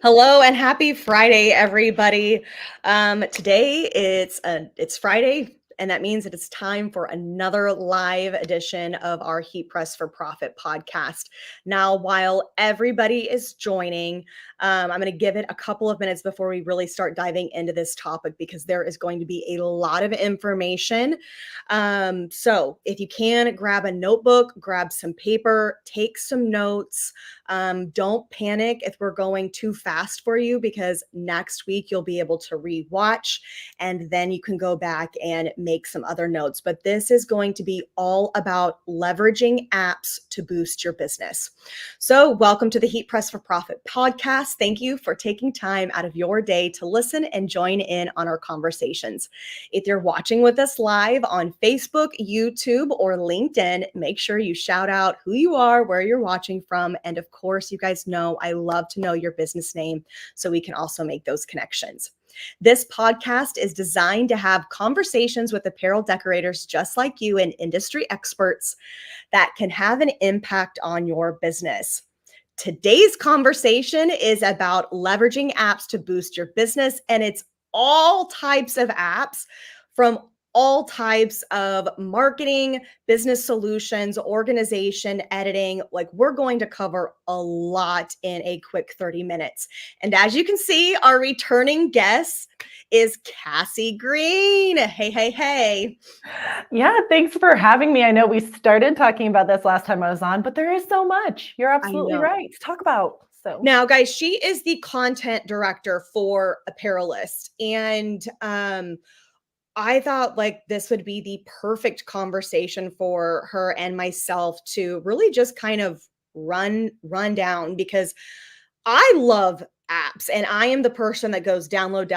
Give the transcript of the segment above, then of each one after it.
Hello and happy Friday, everybody. Today it's Friday, and that means that it's time for another live edition of our Heat Press for Profit podcast. Now, while everybody is joining, I'm going to give it a couple of minutes before we really start diving into this topic because there is going to be a lot of information. So if you can, grab a notebook, grab some paper, take some notes. Don't panic if we're going too fast for you, because next week you'll be able to rewatch and then you can go back and make some other notes. But this is going to be all about leveraging apps to boost your business. So welcome to the Heat Press for Profit podcast. Thank you for taking time out of your day to listen and join in on our conversations. If you're watching with us live on Facebook, YouTube, or LinkedIn, make sure you shout out who you are, where you're watching from, and of course, you guys know I love to know your business name so we can also make those connections. This podcast is designed to have conversations with apparel decorators just like you and industry experts that can have an impact on your business. Today's conversation is about leveraging apps to boost your business, and it's all types of apps from all types of marketing, business solutions, organization, editing. Like, we're going to cover a lot in a quick 30 minutes. And as you can see, our returning guest is Cassie Green. Hey, hey, hey. Yeah, thanks for having me. I know we started talking about this last time I was on, but there is so much. You're absolutely right to talk about. So now, guys, she is the content director for Apparelist. And I thought like this would be the perfect conversation for her and myself to really just kind of run down, because I love apps and I am the person that goes download,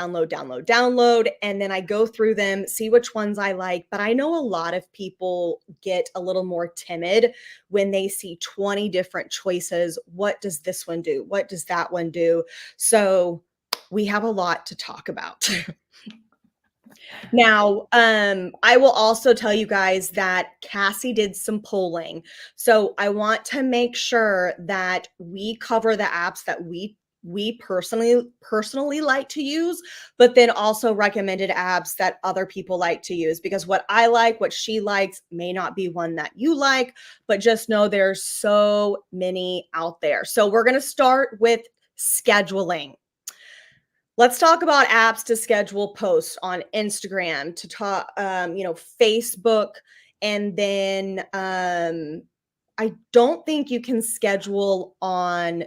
and then I go through them, see which ones I like. But I know a lot of people get a little more timid when they see 20 different choices. What does this one do? What does that one do? So we have a lot to talk about. Now, I will also tell you guys that Cassie did some polling. So I want to make sure that we cover the apps that we personally like to use, but then also recommended apps that other people like to use, because what I like, what she likes may not be one that you like, but just know there's so many out there. So we're going to start with scheduling. Let's talk about apps to schedule posts on Instagram, to talk, Facebook. And then I don't think you can schedule on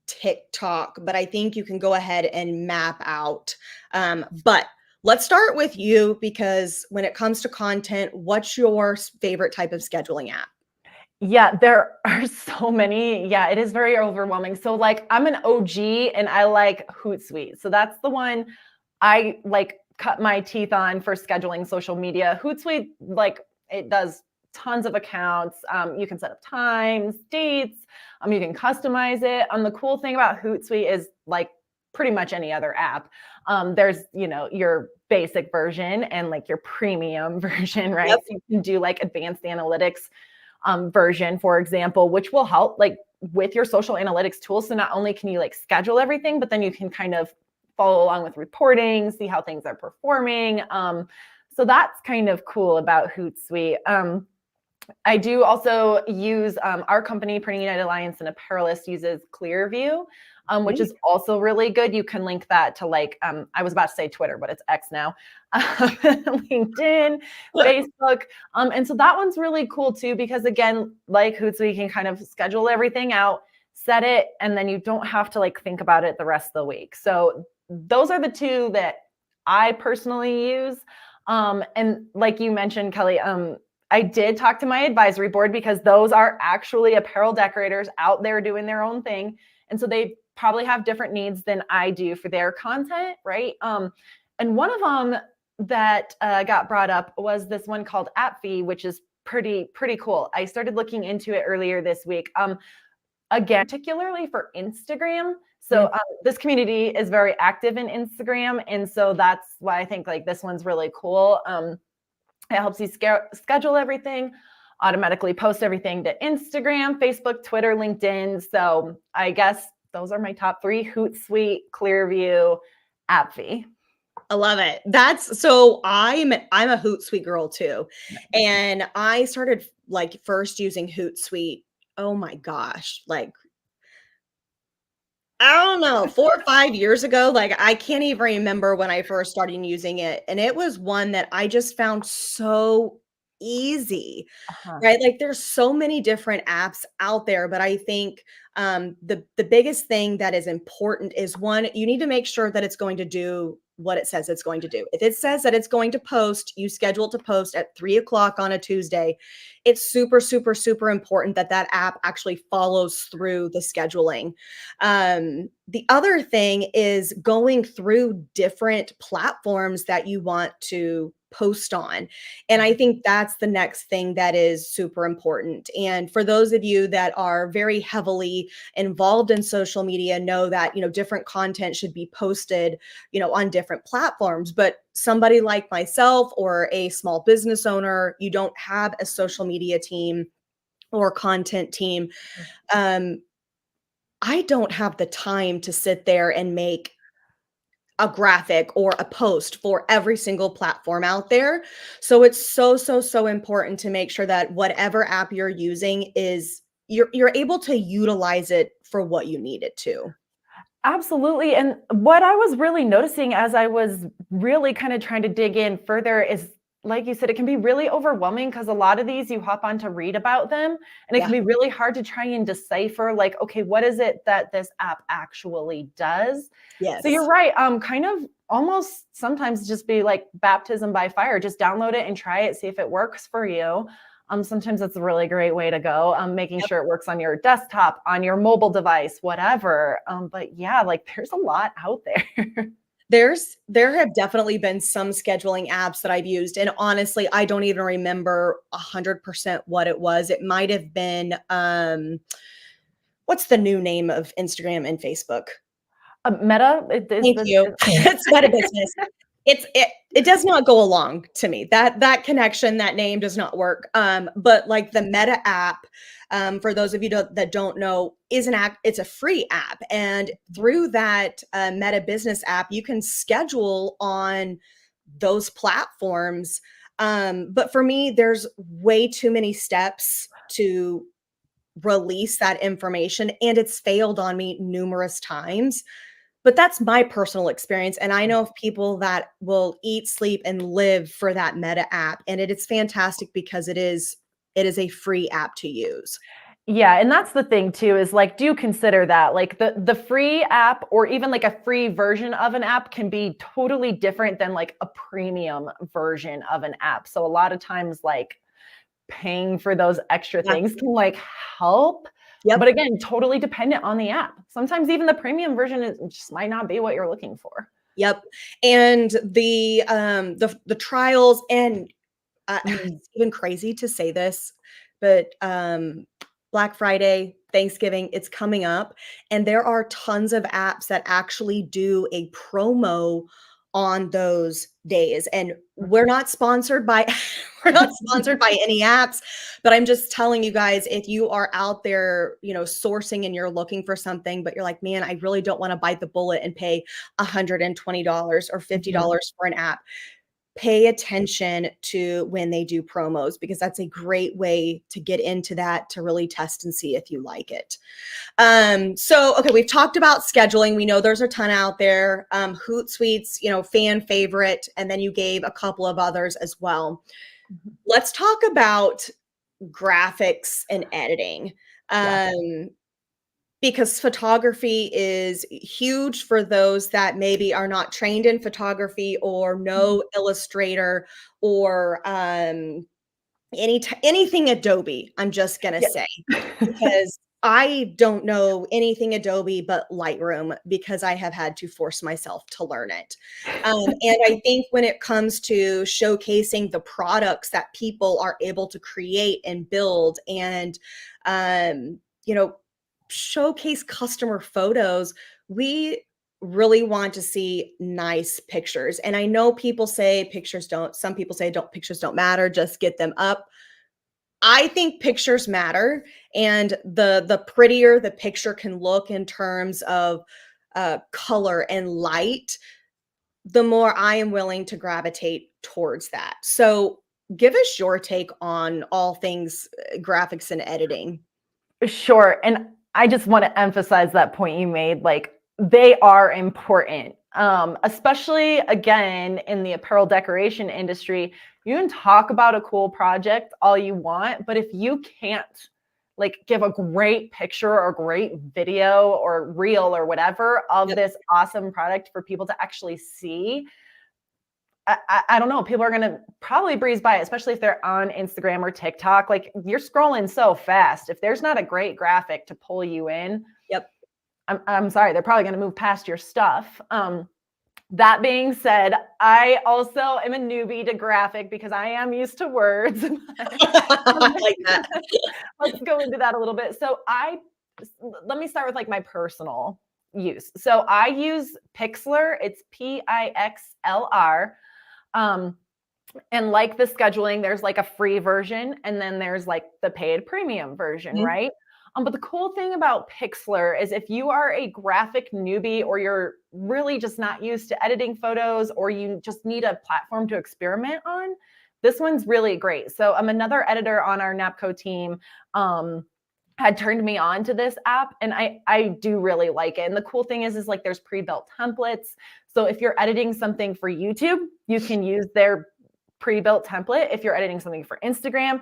TikTok, but I think you can go ahead and map out. But let's start with you, because when it comes to content, what's your favorite type of scheduling app? yeah, there are so many. Yeah, it is very overwhelming. So like I'm an OG and I like Hootsuite. So that's the one I like cut my teeth on for scheduling social media. Hootsuite, like it does tons of accounts. You can set up times, dates. You can customize it. The cool thing about Hootsuite is like pretty much any other app. There's, your basic version and like your premium version, right? Yep. So you can do like advanced analytics version, for example, which will help like with your social analytics tools. So not only can you like schedule everything, but then you can kind of follow along with reporting, see how things are performing. So that's kind of cool about Hootsuite. I do also use our company, Printing United Alliance and Apparelist, uses Clearview, which is also really good. You can link that to like, I was about to say Twitter, but it's X now, LinkedIn, Facebook. And so that one's really cool too, because again, like Hootsuite, you can kind of schedule everything out, set it, and then you don't have to like think about it the rest of the week. So those are the two that I personally use. And like you mentioned, Kelly, I did talk to my advisory board, because those are actually apparel decorators out there doing their own thing. And so they probably have different needs than I do for their content, right? And one of them that got brought up was this one called AppFee, which is pretty cool. I started looking into it earlier this week. Again, particularly for Instagram. So this community is very active in Instagram. And so that's why I think like this one's really cool. It helps you schedule everything, automatically post everything to Instagram, Facebook, Twitter, LinkedIn. So I guess those are my top three: Hootsuite, Clearview, AppV. I love it. That's so I'm a Hootsuite girl too. And I started like first using Hootsuite. Oh my gosh. Like I don't know, 4 or 5 years ago, like, I can't even remember when I first started using it, and it was one that I just found so easy, Uh-huh. right? Like, there's so many different apps out there, but I think, the biggest thing that is important is, 1, you need to make sure that it's going to do what it says it's going to do. If it says that it's going to post, you schedule it to post at 3 o'clock on a Tuesday, it's super, super, super important that that app actually follows through the scheduling. The other thing is going through different platforms that you want to post on. And I think that's the next thing that is super important. And for those of you that are very heavily involved in social media, know that, different content should be posted, on different platforms. But somebody like myself or a small business owner, you don't have a social media team or content team. Um, I don't have the time to sit there and make a graphic or a post for every single platform out there. So it's so, so, so important to make sure that whatever app you're using is you're able to utilize it for what you need it to. Absolutely. And what I was really noticing as I was really kind of trying to dig in further is, like you said, it can be really overwhelming because a lot of these you hop on to read about them, and it Yeah. can be really hard to try and decipher, like, okay, what is it that this app actually does? So you're Yes. right. Kind of almost sometimes just be like baptism by fire. Just download it and try it, see if it works for you. Sometimes that's a really great way to go. Making Yep. sure it works on your desktop, on your mobile device, whatever. But yeah, like there's a lot out there. There have definitely been some scheduling apps that I've used, and honestly, I don't even remember 100% what it was. It might have been, what's the new name of Instagram and Facebook? Meta, Thank you. It's Meta Business. It does not go along to me. That connection, that name does not work. But like the Meta app, for those of you that don't know, is an app. It's a free app, and through that Meta Business app, you can schedule on those platforms. But for me, there's way too many steps to release that information, and it's failed on me numerous times. But that's my personal experience, and I know of people that will eat, sleep, and live for that Meta app, and it is fantastic because it is a free app to use. Yeah, and that's the thing too, is like, do consider that like the free app or even like a free version of an app can be totally different than like a premium version of an app. So a lot of times like paying for those extra Yeah. things can like help, but Yep. again, totally dependent on the app. Sometimes even the premium version is just might not be what you're looking for. Yep. And the trials and, Mm. it's even crazy to say this, but, Black Friday, Thanksgiving, it's coming up, and there are tons of apps that actually do a promo on those days, and we're not sponsored by we're not sponsored by any apps, but I'm just telling you guys, if you are out there, sourcing and you're looking for something, but you're like, "Man, I really don't wanna bite the bullet and pay $120 or Mhm. $50 for an app." Pay attention to when they do promos because that's a great way to get into that to really test and see if you like it. So okay, we've talked about scheduling. We know there's a ton out there. Hootsuite's, fan favorite, and then you gave a couple of others as well. Mhm. Let's talk about graphics and editing. Yeah. Um, because photography is huge for those that maybe are not trained in photography or Mhm. know Illustrator or anything Adobe. I'm just gonna Yeah. say because I don't know anything Adobe but Lightroom because I have had to force myself to learn it. And I think when it comes to showcasing the products that people are able to create and build and, um, you know, showcase customer photos, we really want to see nice pictures. And I know people say some people say don't pictures don't matter, just get them up. I think pictures matter, and the prettier the picture can look in terms of color and light, the more I am willing to gravitate towards that. So, give us your take on all things graphics and editing. Sure. And I just want to emphasize that point you made. Like, they are important, especially again in the apparel decoration industry. You can talk about a cool project all you want, but if you can't like give a great picture or great video or reel or whatever of Yep. this awesome product for people to actually see, I don't know. People are going to probably breeze by it, especially if they're on Instagram or TikTok. Like, you're scrolling so fast. If there's not a great graphic to pull you in, Yep. I'm sorry, they're probably going to move past your stuff. That being said, I also am a newbie to graphic because I am used to words. I like that. Let's go into that a little bit. So let me start with like my personal use. So I use Pixlr. It's Pixlr. And like the scheduling, there's like a free version and then there's like the paid premium version, Mhm. right? But the cool thing about Pixlr is if you are a graphic newbie or you're really just not used to editing photos or you just need a platform to experiment on, this one's really great. So I'm another editor on our NAPCO team. Had turned me on to this app and I do really like it. And the cool thing is like there's pre-built templates. So if you're editing something for YouTube, you can use their pre-built template. If you're editing something for Instagram,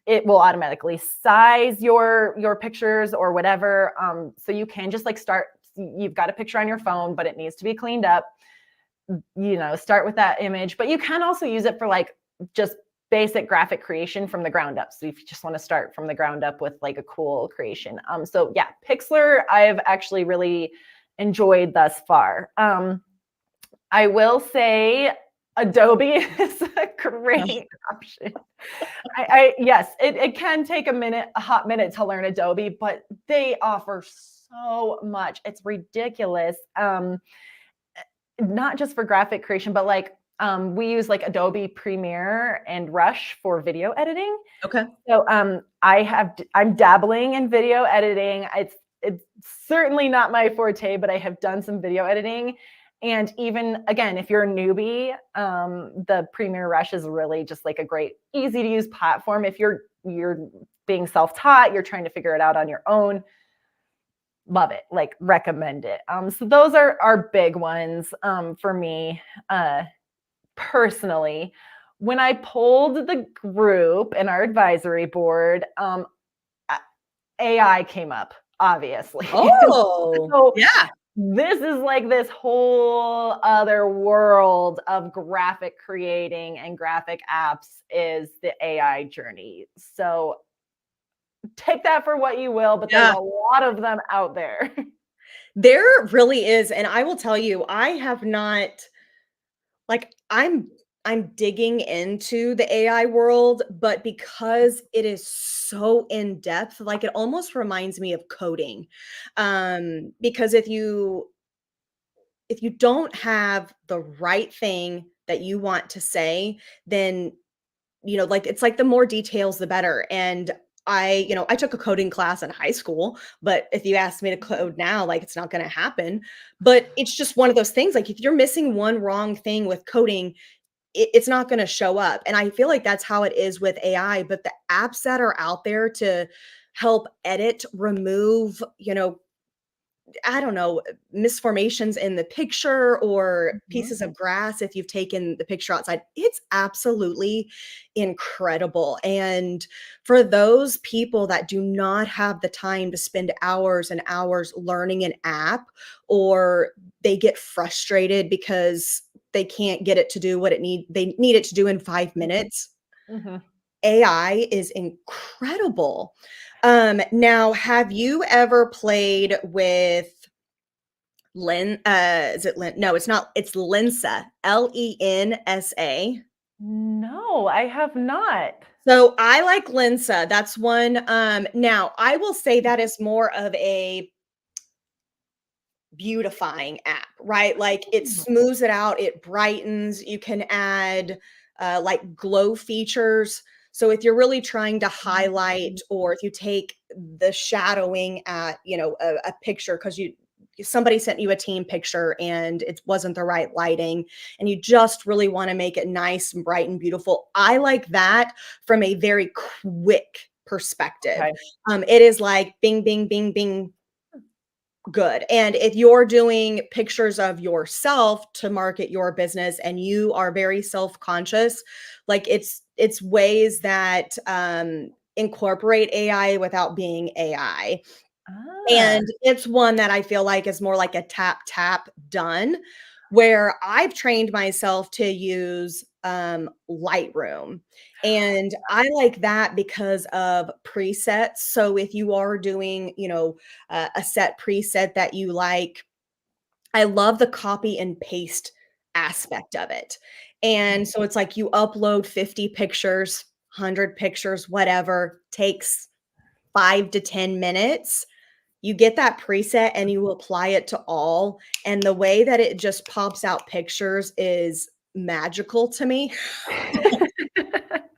it will automatically size your pictures or whatever. So you can just like you've got a picture on your phone, but it needs to be cleaned up. Start with that image, but you can also use it for like just basic graphic creation from the ground up. So if you just want to start from the ground up with like a cool creation. So yeah, Pixlr, I've actually really enjoyed thus far. I will say Adobe is a great option. Yes, it can take a hot minute to learn Adobe, but they offer so much. It's ridiculous. Not just for graphic creation, but like we use like Adobe Premiere and Rush for video editing. Okay. So I'm dabbling in video editing. It's certainly not my forte, but I have done some video editing. And even again, if you're a newbie, the Premiere Rush is really just like a great, easy to use platform. If you're being self-taught, you're trying to figure it out on your own, love it, like recommend it. So those are big ones for me personally. When I polled the group and our advisory board, AI came up, obviously. Oh, So yeah. this is like this whole other world of graphic creating and graphic apps is the AI journey. So take that for what you will, but there's Yeah. a lot of them out there. There really is, and I will tell you, I have not like, I'm digging into the AI world, but because it is so in depth, like, it almost reminds me of coding. Because if you don't have the right thing that you want to say, then, like, it's like the more details, the better, and I took a coding class in high school, but if you ask me to code now, like, it's not gonna happen, but it's just one of those things, like, if you're missing one wrong thing with coding, it's not gonna show up, and I feel like that's how it is with AI, but the apps that are out there to help edit, remove, I don't know, misformations in the picture or Mhm. pieces of grass if you've taken the picture outside. It's absolutely incredible. And for those people that do not have the time to spend hours and hours learning an app, or they get frustrated because they can't get it to do what they need it to do in 5 minutes, Mhm. AI is incredible. Now, have you ever played with is it Lin? No, it's not. It's Lensa, Lensa. No, I have not. So I like Lensa. That's one. Now I will say that is more of a beautifying app, right? Like it Mm. smooths it out, it brightens. You can add like glow features. So if you're really trying to highlight, or if you take the shadowing at, a picture because somebody sent you a team picture and it wasn't the right lighting and you just really want to make it nice and bright and beautiful. I like that from a very quick perspective. Okay. It is like bing, bing, bing, bing, good. And if you're doing pictures of yourself to market your business and you are very self-conscious, like it's ways that incorporate AI without being AI. Ah, And it's one that I feel like is more like a tap, tap, done, where I've trained myself to use Lightroom. And I like that because of presets. So if you are doing, a set preset that you like, I love the copy and paste aspect of it. And so it's like you upload 50 pictures, 100 pictures, whatever, takes 5 to 10 minutes. You get that preset and you apply it to all, and the way that it just pops out pictures is magical to me.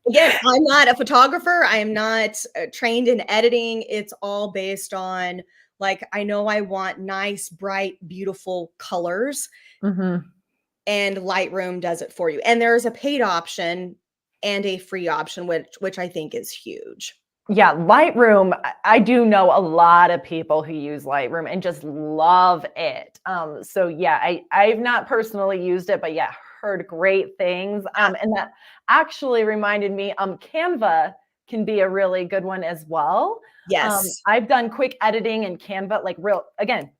Again, I'm not a photographer. I am not trained in editing. It's all based on, like, I know I want nice, bright, beautiful colors, mhm. and Lightroom does it for you. And there's a paid option and a free option, which I think is huge. Yeah, Lightroom, I do know a lot of people who use Lightroom and just love it. So yeah, I've not personally used it, but yeah, heard great things. And that actually reminded me, Canva can be a really good one as well. Yes. I've done quick editing in Canva, like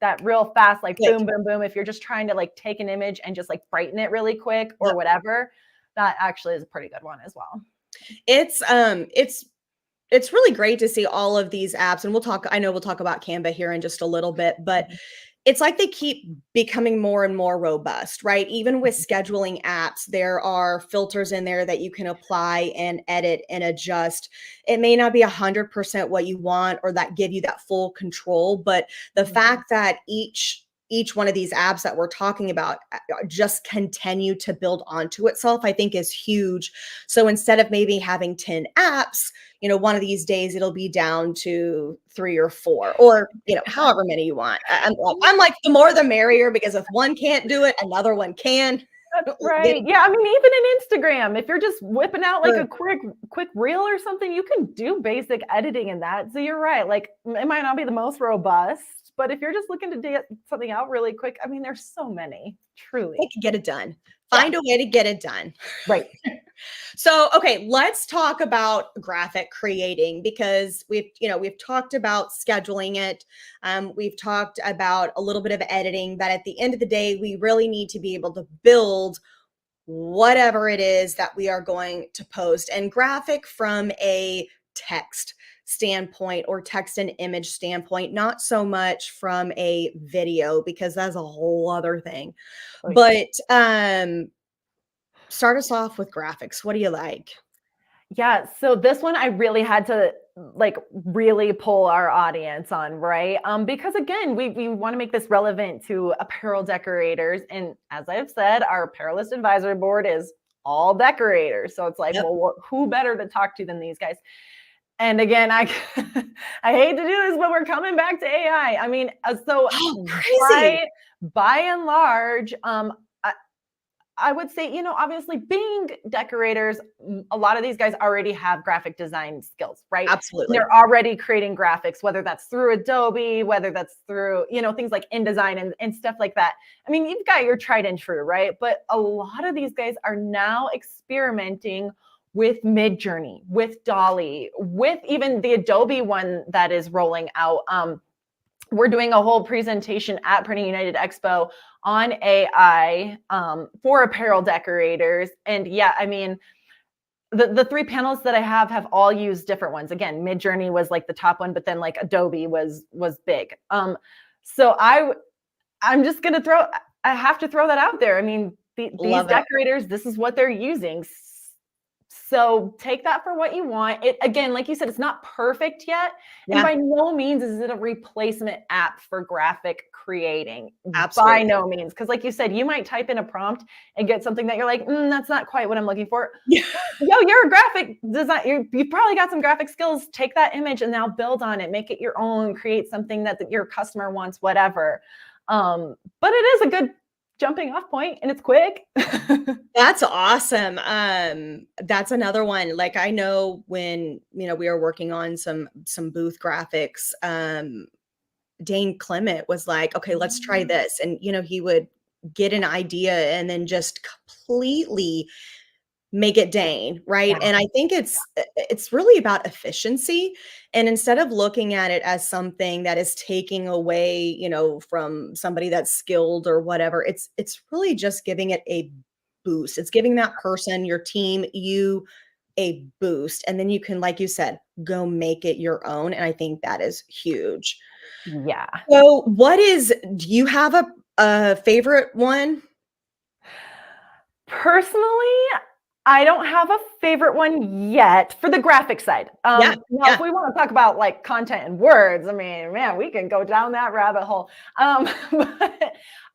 that real fast, like Click. boom, boom, boom. If you're just trying to like take an image and just like brighten it really quick or Yep. whatever, that actually is a pretty good one as well. It's really great to see all of these apps, and I know we'll talk about Canva here in just a little bit, but Mhm. it's like they keep becoming more and more robust, right? Even with scheduling apps, there are filters in there that you can apply and edit and adjust. It may not be 100% what you want or that give you that full control, but the Mhm. fact that each one of these apps that we're talking about just continue to build onto itself, I think is huge. So instead of maybe having 10 apps, one of these days it'll be down to 3 or 4, or, however many you want. I'm like, the more the merrier, because if one can't do it, another one can. That's Get right. it Yeah, I mean, even in Instagram, if you're just whipping out like a done. quick reel or something, you can do basic editing in that. So you're right. Like it might not be the most robust, but if you're just looking to get something out really quick, I mean, there's so many, They truly. can get it done. Yeah, Find a way to get it done. right. So, okay, let's talk about graphic creating, because we've talked about scheduling it. We've talked about a little bit of editing, but at the end of the day, we really need to be able to build whatever it is that we are going to post, and graphic from a text standpoint or text and image standpoint, not so much from a video, because that's a whole other thing. Oh, yeah. But start us off with graphics. What do you like? Yeah, so this one I really had to like really pull our audience on, right? Because again, we want to make this relevant to apparel decorators, and as I've said, our Apparelist advisory board is all decorators. So it's like, Yep. well, who better to talk to than these guys? And again, I I hate to do this, but we're coming back to AI. I mean, so Oh, crazy. by and large, I would say, obviously being decorators, a lot of these guys already have graphic design skills, right? Absolutely. They're already creating graphics, whether that's through Adobe, whether that's through, things like InDesign and stuff like that. I mean, you've got your tried and true, right? But a lot of these guys are now experimenting with Midjourney, with Dolly, with even the Adobe one that is rolling out. We're doing a whole presentation at Printing United Expo on AI for apparel decorators. And yeah, I mean, the three panels that I have all used different ones. Again, Midjourney was like the top one, but then like Adobe was big. So I'm just gonna I have to throw that out there. I mean, these Love it. decorators, this is what they're using. So take that for what you want. It, again, like you said, it's not perfect yet. And Yeah, by no means is it a replacement app for graphic creating. By absolutely. no means. Because like you said, you might type in a prompt and get something that you're like, that's not quite what I'm looking for. Yeah. Yo, you're a graphic design. You've probably got some graphic skills. Take that image and now build on it. Make it your own. Create something that your customer wants, whatever. But it is a good jumping off point and it's quick. That's awesome. That's another one. Like I know when, we are working on some booth graphics, Dane Clement was like, "Okay, let's try this." And he would get an idea and then just completely make it Dane, right? Yeah. And I think it's really about efficiency. And instead of looking at it as something that is taking away, from somebody that's skilled or whatever, it's really just giving it a boost. It's giving that person, your team, you a boost. And then you can, like you said, go make it your own. And I think that is huge. Yeah. So do you have a favorite one? Personally, I don't have a favorite one yet for the graphic side. Yeah, Now, if yeah. we want to talk about like content and words, I mean, man, we can go down that rabbit hole. But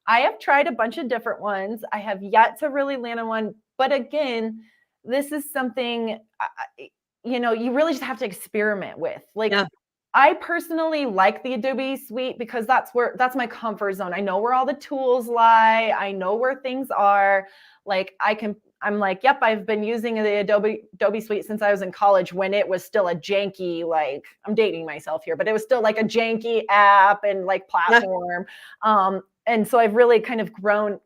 I have tried a bunch of different ones. I have yet to really land on one. But again, this is something you really just have to experiment with. Like, Yeah. I personally like the Adobe Suite because that's my comfort zone. I know where all the tools lie. I know where things are. Like I'm like, yep, I've been using the Adobe Suite since I was in college when it was still a janky, like I'm dating myself here, but it was still like a janky app and like Yeah. platform. And so I've really kind of grown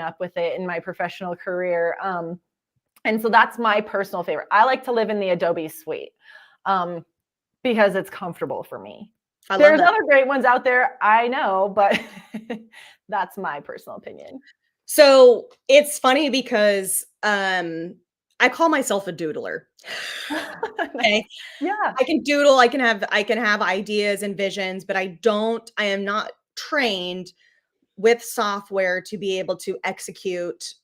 up with it in my professional career. And so that's my personal favorite. I like to live in the Adobe Suite. Because it's comfortable for me. I love There's that. other great ones out there, I know, but that's my personal opinion. So it's funny because I call myself a doodler. Okay. Yeah. I can doodle, I can have ideas and visions, but I am not trained with software to be able to execute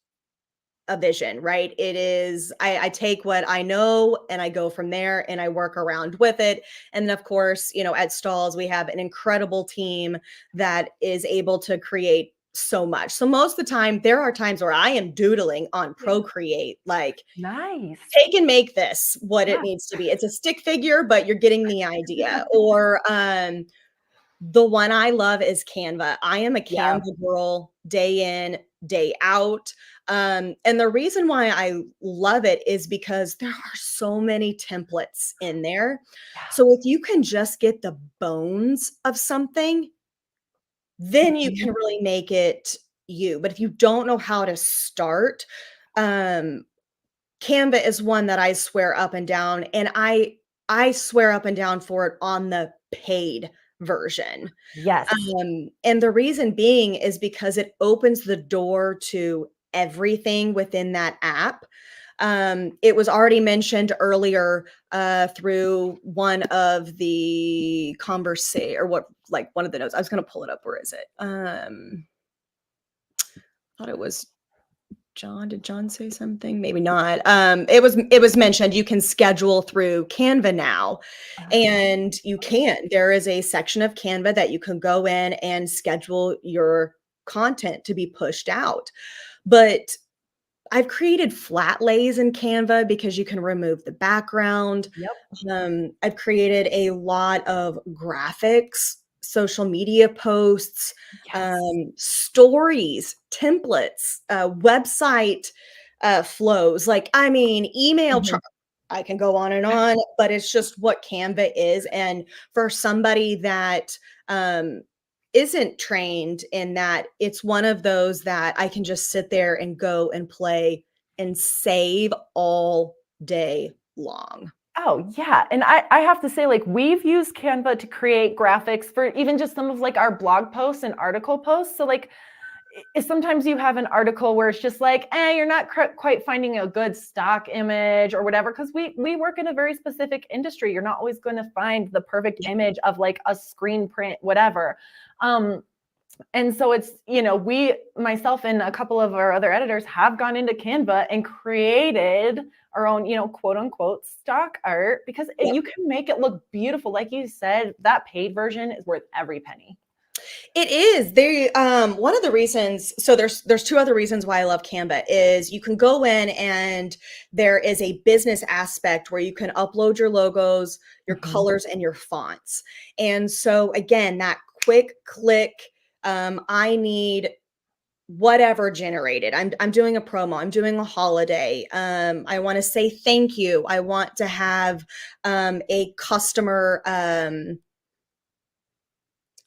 a vision, right? I take what I know and I go from there and I work around with it. And then of course, at Stalls, we have an incredible team that is able to create so much. So most of the time, there are times where I am doodling on Procreate, like Nice. take and make this what it Yeah. needs to be. It's a stick figure, but you're getting the idea. Or the one I love is Canva. I am a Yeah. Canva girl day in, day out. And the reason why I love it is because there are so many templates in there. So if you can just get the bones of something, then you Mhm. can really make it you. But if you don't know how to start, um, Canva is one that I swear up and down, and I swear up and down for it on the paid version. Yes. And the reason being is because it opens the door to everything within that app. It was already mentioned earlier through one of the conversa or what like one of the notes. I was going to pull it up. Where is it? Thought it was John. Did John say something? Maybe not. It was mentioned you can schedule through Canva now. And you can. There is a section of Canva that you can go in and schedule your content to be pushed out. But I've created flat lays in Canva because you can remove the background. Yep. I've created a lot of graphics, social media posts, Yes. stories, templates, website flows. Like, I mean, Mhm. I can go on and on, but it's just what Canva is. And for somebody that isn't trained in that, it's one of those that I can just sit there and go and play and save all day long. Oh, yeah, and I have to say, like, we've used Canva to create graphics for even just some of, like, our blog posts and article posts, so, like, sometimes you have an article where it's just like, you're not quite finding a good stock image or whatever, because we work in a very specific industry. You're not always going to find the perfect image of like a screen print, whatever. And so it's, myself and a couple of our other editors have gone into Canva and created our own, quote unquote stock art, because Yep. you can make it look beautiful. Like you said, that paid version is worth every penny. It is. They one of the reasons, so there's two other reasons why I love Canva is you can go in and there is a business aspect where you can upload your logos, your Mhm. colors, and your fonts. And so again, that quick click, I need whatever generated. I'm doing a promo, I'm doing a holiday. I want to say thank you. I want to have a customer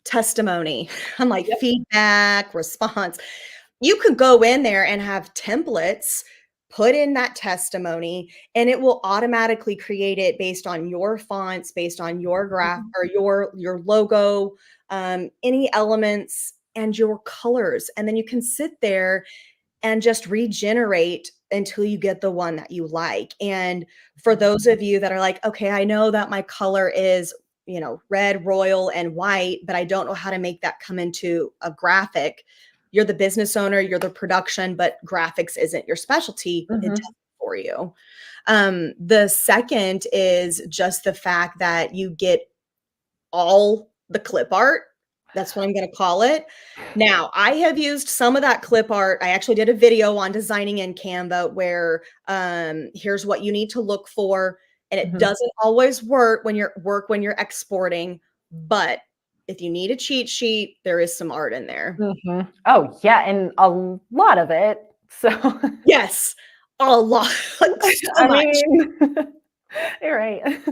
testimony. I'm like Yep. feedback, response. You could go in there and have templates, put in that testimony, and it will automatically create it based on your fonts, based on your graph Mhm. or your logo, any elements and your colors. And then you can sit there and just regenerate until you get the one that you like. And for those of you that are like, okay, I know that my color is, red, royal, and white, but I don't know how to make that come into a graphic. You're the business owner, you're the production, but graphics isn't your specialty. It's Mhm. for you. The second is just the fact that you get all the clip art. That's what I'm going to call it. Now, I have used some of that clip art. I actually did a video on designing in Canva where here's what you need to look for, and it Mhm. doesn't always work when you're exporting, but if you need a cheat sheet, there is some art in there. Mhm. Oh, yeah, and a lot of it. So, Yes, a lot, like so I much. mean, you're right.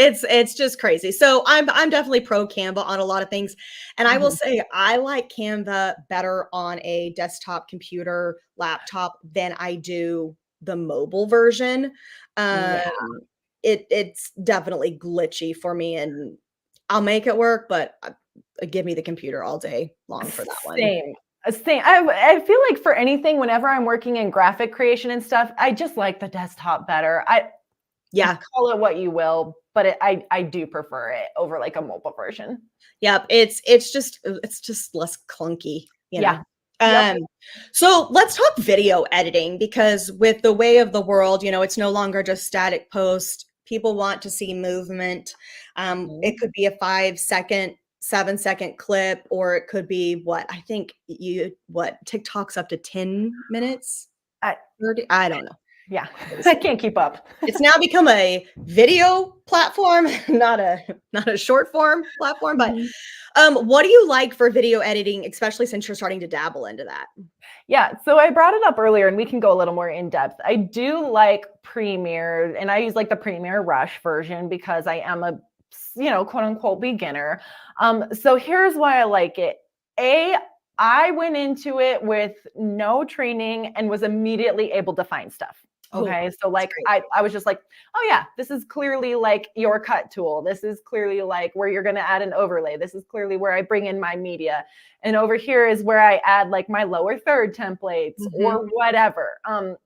It's just crazy. So I'm definitely pro Canva on a lot of things. And I will Mhm. say I like Canva better on a desktop computer, laptop than I do the mobile version. Um, Yeah, it's definitely glitchy for me and I'll make it work, but give me the computer all day long for that one. same. Same. I feel like for anything, whenever I'm working in graphic creation and stuff, I just like the desktop better. I Yeah. call it what you will, but I do prefer it over like a mobile version. Yep, it's just less clunky. Yeah. Yep. Um, so let's talk video editing because with the way of the world, it's no longer just static post. People want to see movement. It Mhm. could be a 5 second, 7 second clip, or it could be what TikTok's up to 10 minutes, I 30. I don't know. yeah. I Crazy. can't keep up. It's now become a video platform, not a short form platform, but Mhm. what do you like for video editing, especially since you're starting to dabble into that? Yeah, so I brought it up earlier and we can go a little more in depth. I do like Premiere and I use like the Premiere Rush version because I am a, quote unquote beginner. So here's why I like it. A, I went into it with no training and was immediately able to find stuff. Oh, Okay. So that's like great. I was just like, oh yeah, this is clearly like your cut tool. This is clearly like where you're gonna add an overlay. This is clearly where I bring in my media. And over here is where I add like my lower third templates Mhm. or whatever.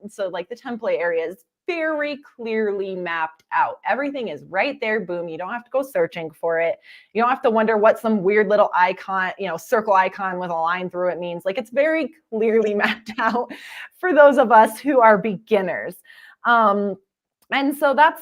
So like the template area is very clearly mapped out. Everything is right there. Boom. You don't have to go searching for it. You don't have to wonder what some weird little icon, circle icon with a line through it means. Like it's very clearly mapped out for those of us who are beginners. Um, and so that's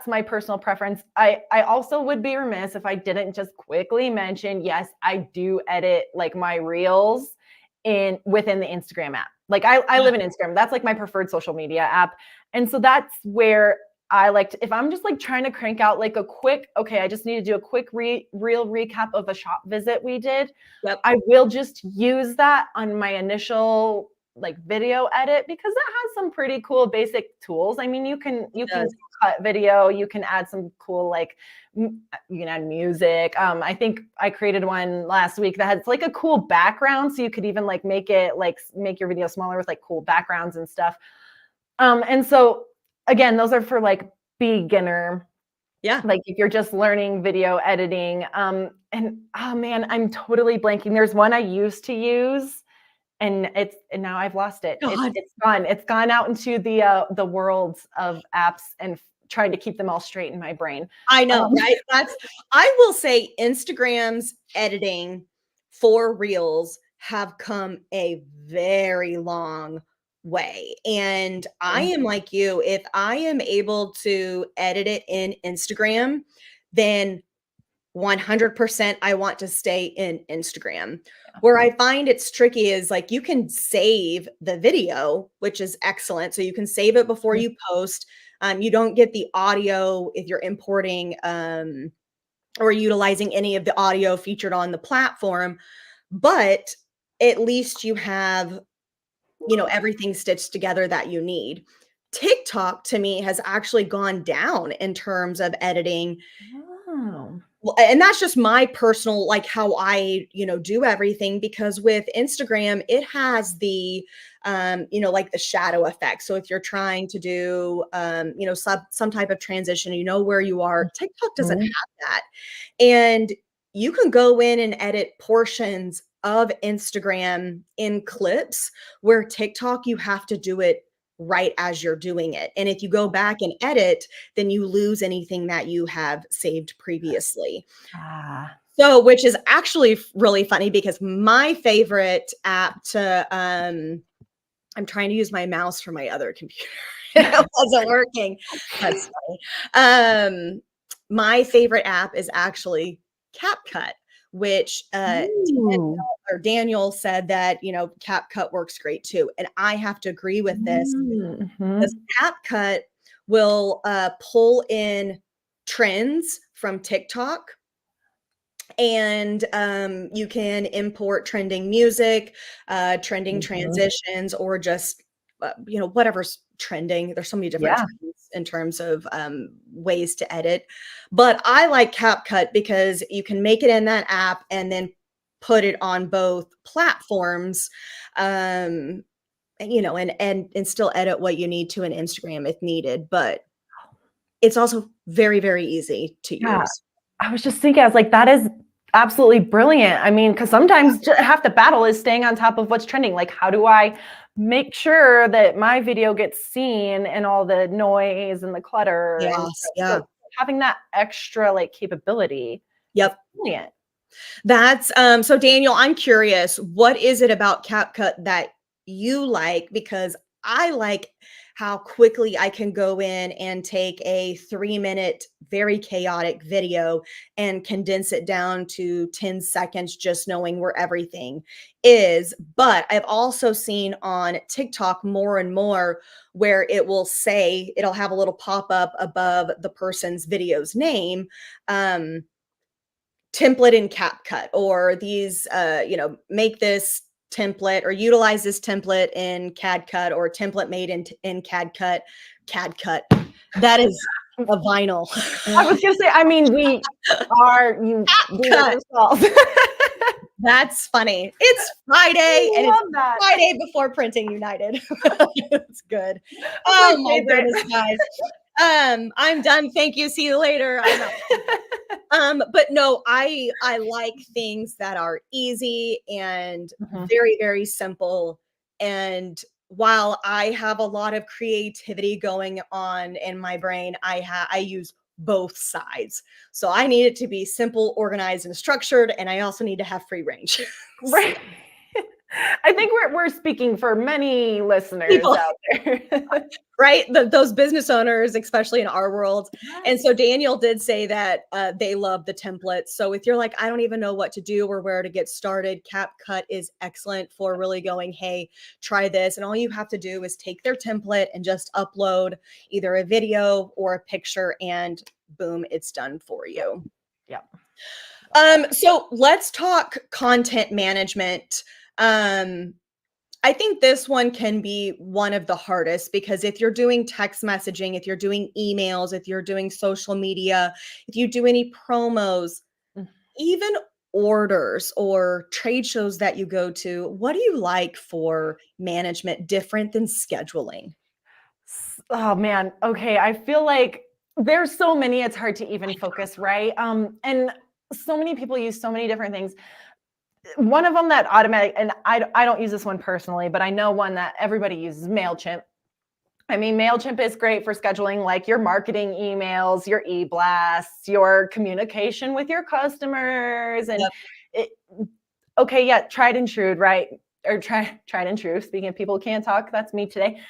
my personal preference. I also would be remiss if I didn't just quickly mention, yes, I do edit like my reels in within the Instagram app. Like I live in Instagram. That's like my preferred social media app. And so that's where I like to, if I'm just like trying to crank out like a quick, okay, I just need to do a quick real recap of a shop visit we did. Yep. I will just use that on my initial like video edit because that has some pretty cool basic tools. I mean, It you can does. cut video, you can add some cool like you can add music. I think I created one last week that has like a cool background, so you could even like make it like make your video smaller with like cool backgrounds and stuff. And so again, those are for like beginner, Yeah. like if you're just learning video editing. And oh man, I'm totally blanking. There's one I used to use and now I've lost it. It's God, it's gone. It's gone out into the worlds of apps and trying to keep them all straight in my brain. I know, Um, right? I will say Instagram's editing for reels have come a very long way. And I am like you, if I am able to edit it in Instagram, then 100% I want to stay in Instagram. Where I find it's tricky is like you can save the video, which is excellent. So you can save it before you post. You don't get the audio if you're importing or utilizing any of the audio featured on the platform, but at least you have, everything stitched together that you need. TikTok to me has actually gone down in terms of editing. Oh. Well, and that's just my personal, like how I, do everything, because with Instagram, it has the, like the shadow effect. So if you're trying to do, some type of transition, where you are, TikTok doesn't Mhm. have that. And you can go in and edit portions of Instagram in clips, where TikTok, you have to do it right as you're doing it. And if you go back and edit, then you lose anything that you have saved previously. Ah. So, which is actually really funny, because my favorite app to, I'm trying to use my mouse for my other computer. It wasn't working. That's funny. My favorite app is actually CapCut, which Ooh. Daniel said that, CapCut works great too. And I have to agree with this. This Mhm. CapCut will pull in trends from TikTok, and you can import trending music, trending Mhm. transitions, or just whatever's trending. There's so many different Yeah. trends in terms of ways to edit, but I like CapCut because you can make it in that app and then put it on both platforms, um, and still edit what you need to in Instagram if needed. But it's also very, very easy to Yeah. use. I was just thinking, I was like, that is absolutely brilliant. I mean, because sometimes half the battle is staying on top of what's trending. Like, how do I make sure that my video gets seen and all the noise and the clutter? And Yes, so yeah. having that extra like capability is Yep. brilliant. That's so Daniel, I'm curious, what is it about CapCut that you like? Because I like how quickly I can go in and take a 3-minute, very chaotic video and condense it down to 10 seconds, just knowing where everything is. But I've also seen on TikTok more and more where it'll have a little pop up above the person's video's name. Template in CapCut, or these, make this template or utilize this template in CADCut, or template made in CADCut. That is a vinyl. I was gonna say, I mean, you do it CapCut. yourself. That's funny. It's Friday, I and it's love that. Friday before Printing United. It's good. That's my Oh my favorite. goodness, guys. I'm done. Thank you. See you later. I'm out. But no, I like things that are easy and Mhm. very, very simple. And while I have a lot of creativity going on in my brain, I use both sides. So I need it to be simple, organized, and structured, and I also need to have free range. Right. I think we're speaking for many listeners People, out there. right? Those business owners, especially in our world. And so Daniel did say that they love the templates. So if you're like, I don't even know what to do or where to get started, CapCut is excellent for really going, hey, try this. And all you have to do is take their template and just upload either a video or a picture, and boom, it's done for Yep. you. Yep. Love that. So let's talk content management. Um, I think this one can be one of the hardest, because if you're doing text messaging, if you're doing emails, if you're doing social media, if you do any promos, Mm. even orders or trade shows that you go to, what do you like for management different than scheduling? Oh man. Okay. I feel like there's so many, it's hard to even focus, right? And so many people use so many different things. One of them that automatic, and I don't use this one personally, but I know one that everybody uses, MailChimp. I mean, MailChimp is great for scheduling like your marketing emails, your e-blasts, your communication with your customers. And Yep. it, okay, yeah, tried and true, right? Or tried and true. Speaking of people who can't talk, that's me today.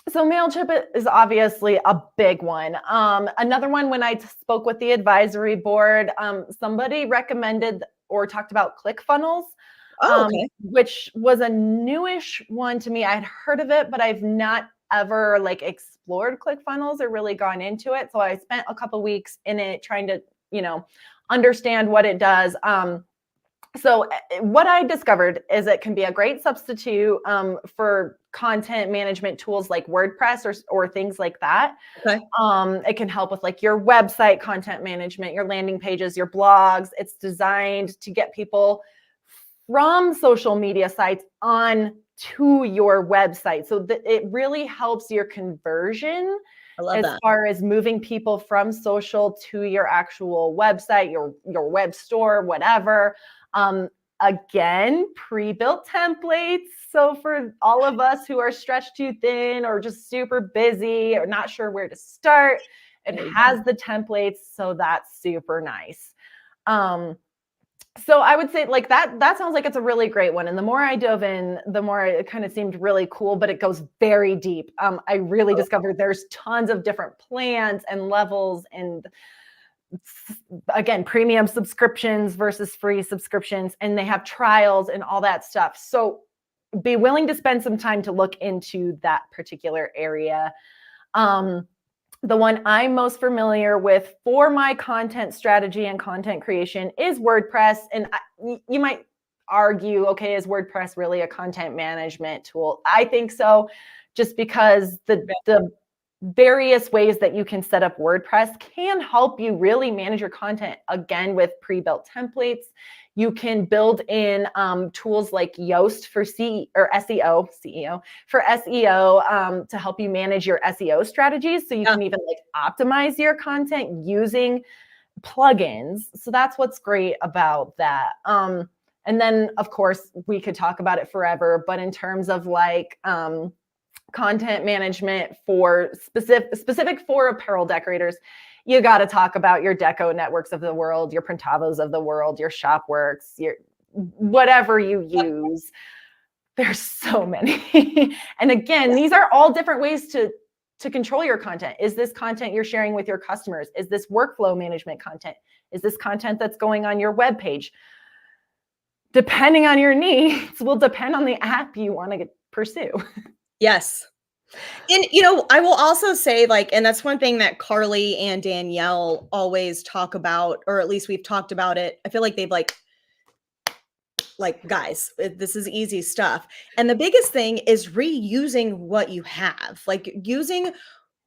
So MailChimp is obviously a big one. Another one, when I spoke with the advisory board, somebody recommended or talked about ClickFunnels, Oh, okay. which was a newish one to me. I'd heard of it, but I've not ever like explored ClickFunnels or really gone into it. So I spent a couple weeks in it trying to, understand what it does. So what I discovered is it can be a great substitute for content management tools like WordPress or things like that. Okay. It can help with like your website content management, your landing pages, your blogs. It's designed to get people from social media sites on to your website. So that it really helps your conversion I love as that. far as moving people from social to your actual website, your web store, whatever. Again, pre-built templates. So for all of us who are stretched too thin or just super busy or not sure where to start, it has the templates. So that's super nice. So I would say like that sounds like it's a really great one. And the more I dove in, the more it kind of seemed really cool, but it goes very deep. I really discovered there's tons of different plans and levels, and again, premium subscriptions versus free subscriptions, and they have trials and all that stuff. So be willing to spend some time to look into that particular area. The one I'm most familiar with for my content strategy and content creation is WordPress. And you might argue, okay, is WordPress really a content management tool? I think so, just because the various ways that you can set up WordPress can help you really manage your content, again, with pre-built templates. You can build in tools like Yoast for SEO for SEO to help you manage your SEO strategies. So you can even like optimize your content using plugins. So that's what's great about that. And then of course we could talk about it forever, but in terms of like content management for specific for apparel decorators, you got to talk about your Deco Networks of the world, your Printavos of the world, your Shopworks, your whatever you use. There's so many. And again, these are all different ways to control your content. Is this content you're sharing with your customers? Is this workflow management content? Is this content that's going on your webpage? Depending on your needs will depend on the app you want to pursue. Yes. And, I will also say, like, and that's one thing that Carly and Danielle always talk about, or at least we've talked about it. I feel like they've like, guys, this is easy stuff. And the biggest thing is reusing what you have, like using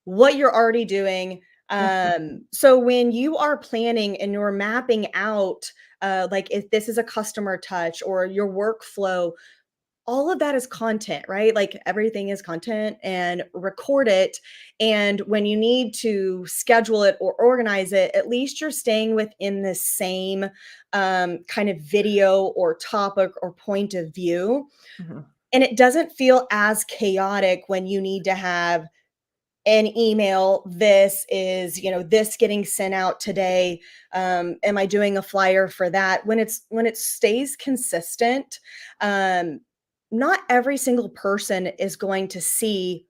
what you're already doing. So when you are planning and you're mapping out, like if this is a customer touch or your workflow, all of that is content, right? Like everything is content, and record it. And when you need to schedule it or organize it, at least you're staying within the same kind of video or topic or point of view. And it doesn't feel as chaotic when you need to have an email. This is, this getting sent out today. Am I doing a flyer for that? When it stays consistent, not every single person is going to see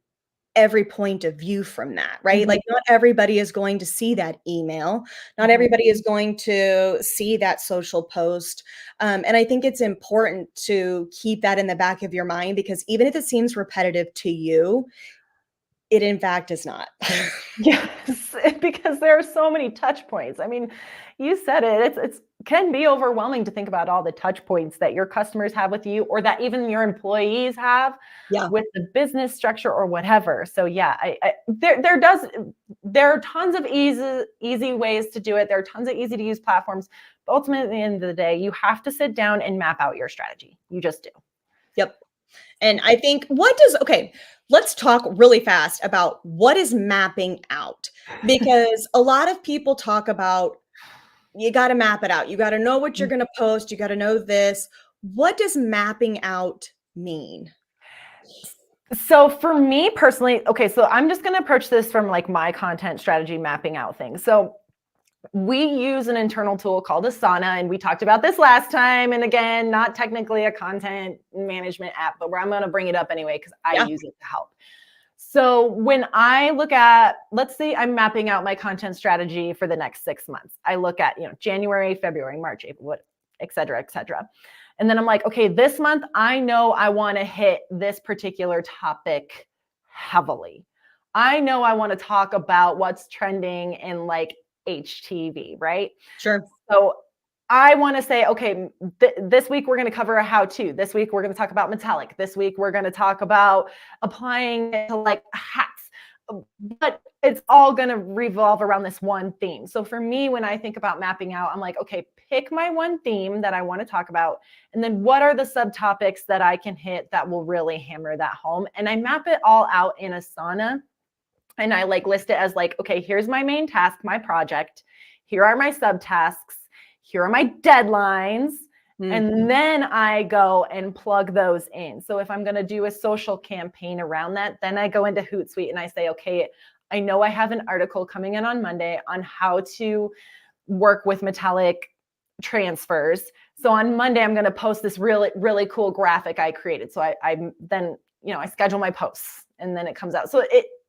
every point of view from that, right? Like not everybody is going to see that email. Not everybody is going to see that social post. And I think it's important to keep that in the back of your mind, because even if it seems repetitive to you, it in fact is not. Yes, because there are so many touch points. I mean, you said it, it's can be overwhelming to think about all the touch points that your customers have with you, or that even your employees have Yeah. with the business structure or whatever. So yeah, there are tons of easy ways to do it. There are tons of easy to use platforms. But ultimately, at the end of the day, you have to sit down and map out your strategy. You just do. Yep. And I think okay, let's talk really fast about what is mapping out, because a lot of people talk about, you got to map it out. You got to know what you're going to post. You got to know this. What does mapping out mean? So for me personally, okay, so I'm just going to approach this from like my content strategy mapping out thing. So we use an internal tool called Asana, and we talked about this last time. And again, not technically a content management app, but I'm going to bring it up anyway because I use it to help. So when I look at, let's say I'm mapping out my content strategy for the next 6 months, I look at, January, February, March, April, et cetera, et cetera. And then I'm like, okay, this month, I know I want to hit this particular topic heavily. I know I want to talk about what's trending in like HTV, right? Sure. So I want to say, okay, this week we're going to cover a how-to. This week we're going to talk about metallic. This week we're going to talk about applying it to like hats. But it's all going to revolve around this one theme. So for me, when I think about mapping out, I'm like, okay, pick my one theme that I want to talk about. And then what are the subtopics that I can hit that will really hammer that home? And I map it all out in Asana. And I like list it as like, okay, here's my main task, my project. Here are my subtasks. Here are my deadlines. And then I go and plug those in. So if I'm going to do a social campaign around that, then I go into Hootsuite and I say, okay, I know I have an article coming in on Monday on how to work with metallic transfers. So on Monday, I'm going to post this really, really cool graphic I created. So I then, I schedule my posts and then it comes out. So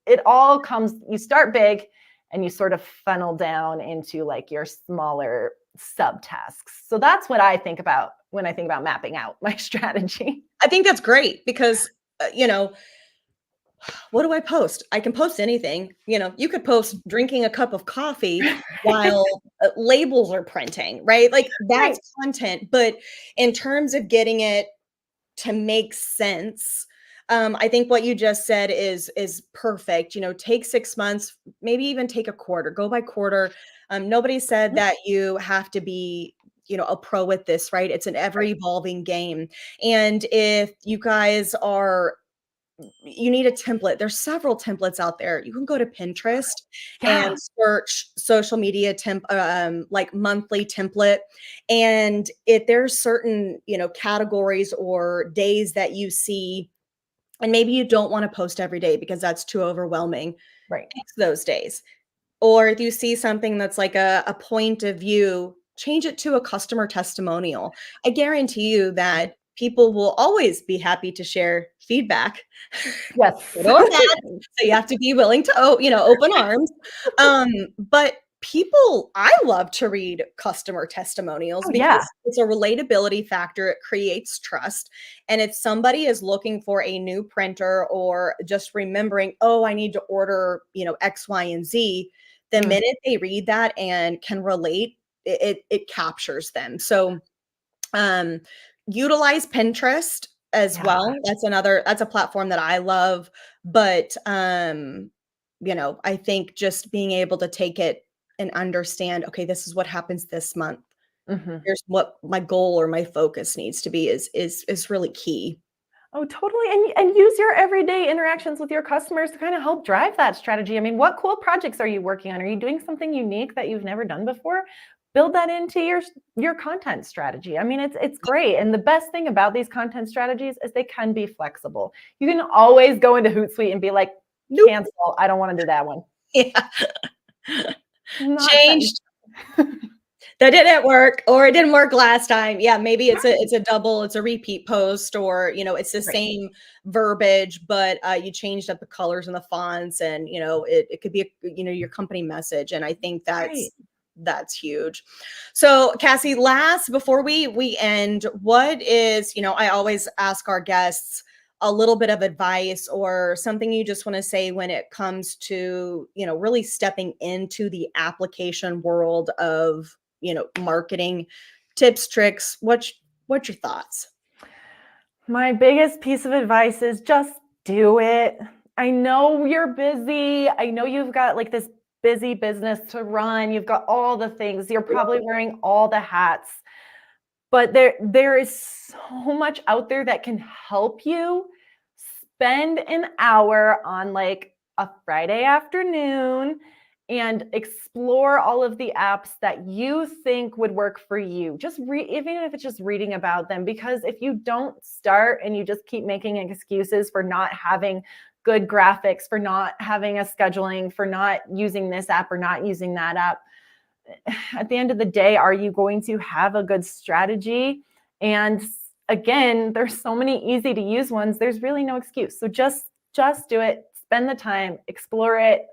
it all comes, you start big and you sort of funnel down into like your smaller subtasks. So that's what I think about when I think about mapping out my strategy. I think that's great because, what do I post? I can post anything. You could post drinking a cup of coffee while labels are printing, right? Like that's content. But in terms of getting it to make sense, I think what you just said is perfect. Take 6 months, maybe even take a quarter, go by quarter. Nobody said that you have to be, a pro at this, right? It's an ever evolving game. And if you guys you need a template. There's several templates out there. You can go to Pinterest and search social media like monthly template. And if there's certain, categories or days that you see, and maybe you don't want to post every day because that's too overwhelming. Right. Fix those days. Or if you see something that's like a point of view, change it to a customer testimonial. I guarantee you that people will always be happy to share feedback. Yes. Good or bad. So you have to be willing to, open arms. But I love to read customer testimonials because it's a relatability factor. It creates trust. And if somebody is looking for a new printer or just remembering, I need to order, X, Y, and Z, the minute they read that and can relate, it captures them. So utilize Pinterest as well. That's a platform that I love. But I think just being able to take it and understand, okay, this is what happens this month. Here's what my goal or my focus needs to be is really key. Oh, totally. And use your everyday interactions with your customers to kind of help drive that strategy. I mean, what cool projects are you working on? Are you doing something unique that you've never done before? Build that into your content strategy. I mean, it's great. And the best thing about these content strategies is they can be flexible. You can always go into Hootsuite and be like, cancel. I don't want to do that one. Yeah. Changed. That didn't work, or it didn't work last time. Yeah, maybe it's a repeat post, or it's the same verbiage, but you changed up the colors and the fonts, and it could be your company message. And I think that's huge. So Cassie, before we end, what is, I always ask our guests a little bit of advice or something you just want to say when it comes to, really stepping into the application world of, marketing tips, tricks. What's your thoughts? My biggest piece of advice is just do it. I know you're busy. I know you've got like this busy business to run. You've got all the things. You're probably wearing all the hats. But there is so much out there that can help you. Spend an hour on like a Friday afternoon and explore all of the apps that you think would work for you. Just even if it's just reading about them, because if you don't start and you just keep making excuses for not having good graphics, for not having a scheduling, for not using this app or not using that app, at the end of the day, are you going to have a good strategy? And again, there's so many easy to use ones. There's really no excuse. So just do it, spend the time, explore it,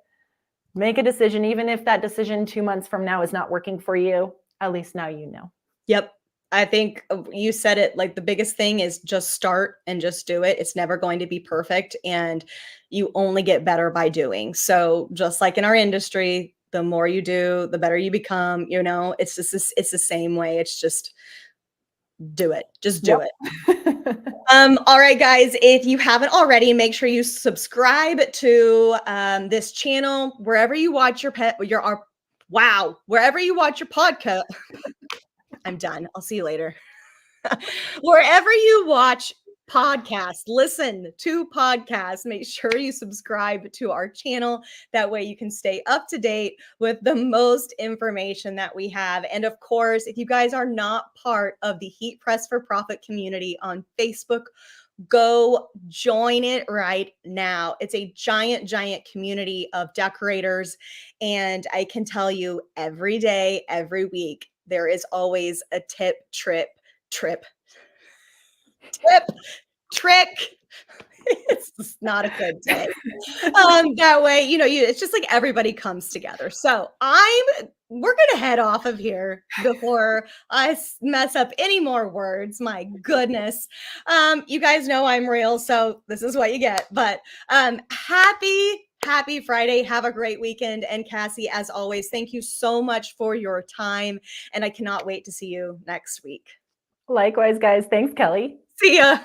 make a decision. Even if that decision 2 months from now is not working for you, at least now you know. Yep. I think you said it, like the biggest thing is just start and just do it. It's never going to be perfect, and you only get better by doing. So just like in our industry, the more you do, the better you become, it's just it's the same way. It's just do it. Just do it. All right, guys, if you haven't already, make sure you subscribe to this channel wherever you watch wherever you watch your podcast. I'm done. I'll see you later. Wherever you watch podcasts, listen to podcasts, make sure you subscribe to our channel. That way you can stay up to date with the most information that we have. And of course, if you guys are not part of the Heat Press for Profit community on Facebook, go join it right now. It's a giant, giant community of decorators. And I can tell you every day, every week, there is always a trick. It's just not a good day. That way, it's just like everybody comes together. So we're going to head off of here before I mess up any more words. My goodness. You guys know I'm real, so this is what you get. But happy Friday. Have a great weekend. And Cassie, as always, thank you so much for your time. And I cannot wait to see you next week. Likewise, guys. Thanks, Kelly. See ya.